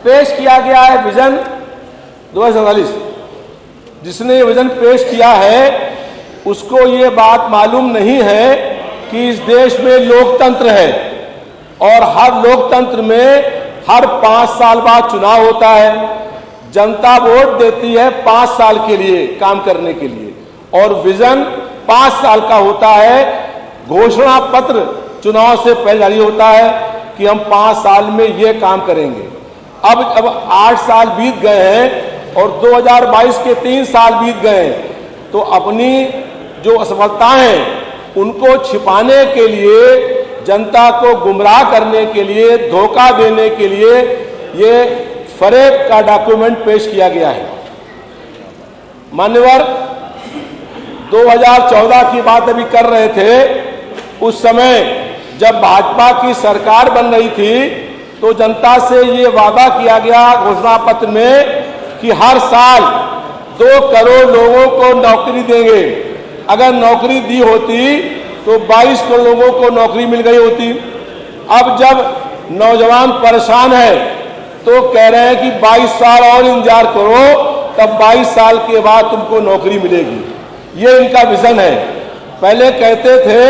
पेश किया गया है विजन 2047। जिसने ये विजन पेश किया है उसको ये बात मालूम नहीं है कि इस देश में लोकतंत्र है और हर लोकतंत्र में हर 5 साल बाद चुनाव होता है। जनता वोट देती है 5 साल के लिए काम करने के लिए और विजन 5 साल का होता है। घोषणा पत्र चुनाव से पहले जारी होता है कि हम 5 साल में ये काम करेंगे। अब 8 साल बीत गए हैं और 2022 के 3 साल बीत गए हैं, तो अपनी जो असफलताएं हैं उनको छिपाने के लिए, जनता को गुमराह करने के लिए, धोखा देने के लिए ये फरेब का डॉक्यूमेंट पेश किया गया है। मान्यवर, 2014 की बात अभी कर रहे थे। उस समय जब भाजपा की सरकार बन रही थी तो जनता से ये वादा किया गया घोषणा पत्र में कि हर साल 2 करोड़ लोगों को नौकरी देंगे। अगर नौकरी दी होती तो 22 करोड़ लोगों को नौकरी मिल गई होती। अब जब नौजवान परेशान है तो कह रहे हैं कि 22 साल और इंतजार करो, तब 22 साल के बाद तुमको नौकरी मिलेगी। ये इनका विजन है। पहले कहते थे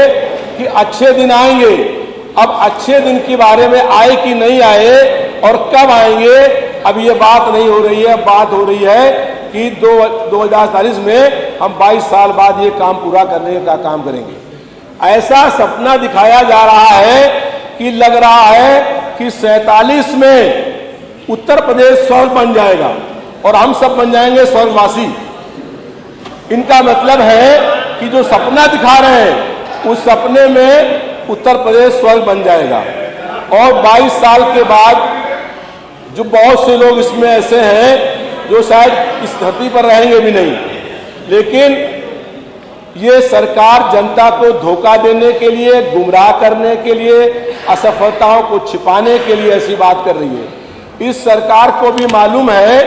कि अच्छे दिन आएंगे, अब अच्छे दिन के बारे में आए कि नहीं आए और कब आएंगे, अब ये बात नहीं हो रही है। बात हो रही है कि 2040 में हम 22 साल बाद ये काम पूरा करने का काम करेंगे। ऐसा सपना दिखाया जा रहा है कि लग रहा है कि 47 में उत्तर प्रदेश स्वर्ग बन जाएगा और हम सब बन जाएंगे स्वर्गवासी। इनका मतलब है कि जो सपना दिखा रहे हैं उस सपने में उत्तर प्रदेश स्वर्ग बन जाएगा और 22 साल के बाद जो बहुत से लोग इसमें ऐसे हैं जो शायद इस धरती पर रहेंगे भी नहीं। लेकिन ये सरकार जनता को धोखा देने के लिए, गुमराह करने के लिए, असफलताओं को छिपाने के लिए ऐसी बात कर रही है। इस सरकार को भी मालूम है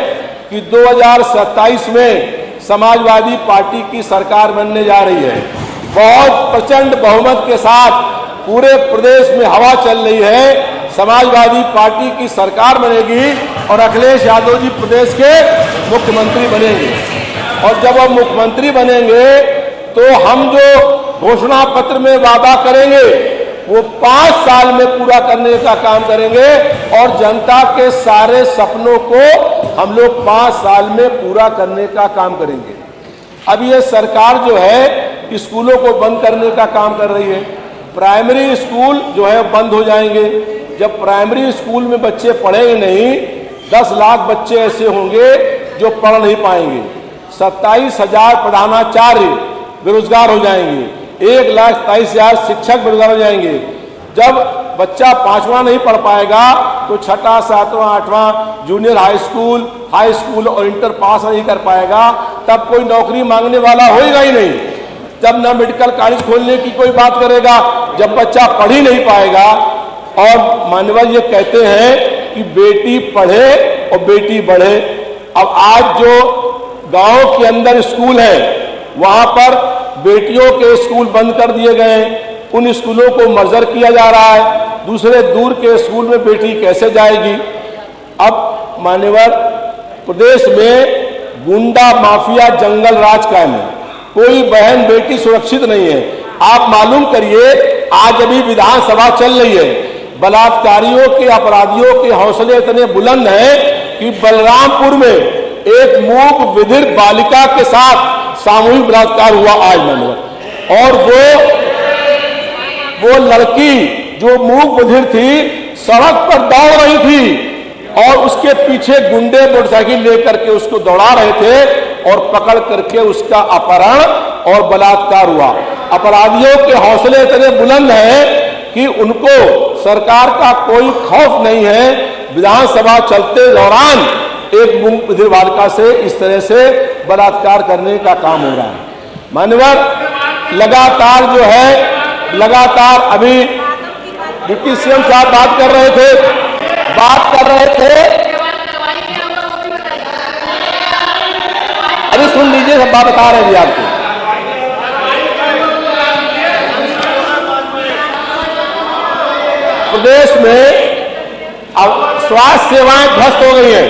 कि 2027 में समाजवादी पार्टी की सरकार बनने जा रही है। बहुत प्रचंड बहुमत के साथ पूरे प्रदेश में हवा चल रही है। समाजवादी पार्टी की सरकार बनेगी और अखिलेश यादव जी प्रदेश के मुख्यमंत्री बनेंगे। और जब वो मुख्यमंत्री बनेंगे तो हम जो घोषणा पत्र में वादा करेंगे वो 5 साल में पूरा करने का काम करेंगे और जनता के सारे सपनों को हम लोग 5 साल में पूरा करने का काम करेंगे। अब ये सरकार जो है स्कूलों को बंद करने का काम कर रही है। प्राइमरी स्कूल जो है बंद हो जाएंगे। जब प्राइमरी स्कूल में बच्चे पढ़ेंगे नहीं, 10 लाख बच्चे ऐसे होंगे जो पढ़ नहीं पाएंगे। 27,000 प्रधानाचार्य बेरोजगार हो जाएंगे। 1,27,000 शिक्षक बेरोजगार हो जाएंगे। जब बच्चा 5वां नहीं पढ़ पाएगा तो 6वां, 7वां, 8वां जूनियर हाई स्कूल और इंटर पास नहीं कर पाएगा, तब कोई नौकरी मांगने वाला होएगा ही नहीं। जब ना मेडिकल कॉलेज खोलने की कोई बात करेगा जब बच्चा पढ़ ही नहीं पाएगा। और मान्यवर ये कहते हैं कि बेटी पढ़े और बेटी बढ़े। अब आज जो गांव के अंदर स्कूल है वहां पर बेटियों के स्कूल बंद कर दिए गए। उन स्कूलों को मर्जर किया जा रहा है। दूसरे दूर के स्कूल में बेटी कैसे जाएगी। अब मान्यवर, प्रदेश में गुंडा माफिया जंगल राज कायम है। कोई बहन बेटी सुरक्षित नहीं है। आप मालूम करिए, आज अभी विधानसभा चल रही है। बलात्कारियों के, अपराधियों के हौसले इतने बुलंद हैं कि बलरामपुर में एक मूक विधिर बालिका के साथ सामूहिक बलात्कार हुआ आज मान्यवर। और वो लड़की जो मूक बधिर थी सड़क पर दौड़ रही थी और उसके पीछे गुंडे मोटरसाइकिल लेकर के उसको दौड़ा रहे थे और पकड़ करके उसका अपहरण और बलात्कार हुआ। अपराधियों के हौसले इतने बुलंद हैं कि उनको सरकार का कोई खौफ नहीं है। विधानसभा चलते दौरान एक मूक बधिर बालिका से इस तरह से बलात्कार करने का काम हो रहा है। मान्यवर, लगातार जो है अभी डिप्टी सीएम साहब बात कर रहे थे। अभी सुन लीजिए, सब बात बता रहे हैं आपको। प्रदेश में अब स्वास्थ्य सेवाएं ध्वस्त हो गई हैं,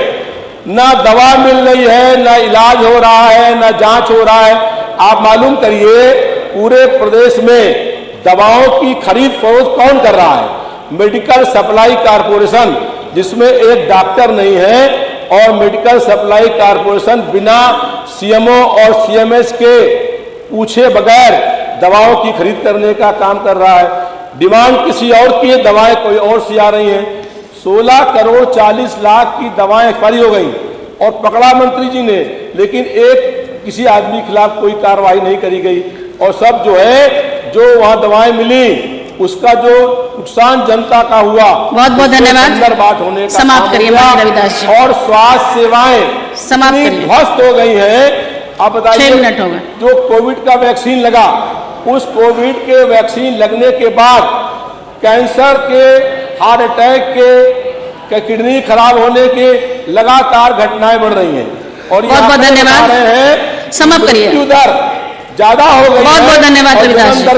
ना दवा मिल रही है, ना इलाज हो रहा है, ना जांच हो रहा है। आप मालूम करिए पूरे प्रदेश में दवाओं की खरीद फरोख्त कौन कर रहा है? मेडिकल सप्लाई कारपोरेशन, जिसमें एक डॉक्टर नहीं है, और मेडिकल सप्लाई कारपोरेशन बिना सीएमओ और सीएमएस के पूछे बगैर दवाओं की खरीद करने का काम कर रहा है। डिमांड किसी और की है, दवाएं कोई और सी आ रही हैं। 16 करोड़ 40 लाख की दवाएं एक्सपायरी हो गई और पकड़ा मंत्री जी ने, लेकिन एक किसी आदमी के खिलाफ कोई कार्रवाई नहीं करी गई। और सब जो है, जो वहां दवाएं मिली उसका जो नुकसान जनता का हुआ, बहुत बहुत धन्यवाद। बात होने का समाप्त करिए रविदास जी। और स्वास्थ्य सेवाएं समाप्त करिए, ध्वस्त हो गई हैं। आप बताइए, 6 मिनट हो गए। जो कोविड का वैक्सीन लगा, उस कोविड के वैक्सीन लगने के बाद कैंसर के, हार्ट अटैक के, किडनी खराब होने के लगातार घटनाएं बढ़ रही हैं। और बहुत बहुत धन्यवाद। हैं समाप्त करिए, मृत्यु दर ज्यादा हो गई। बहुत बहुत धन्यवाद रविदास जी।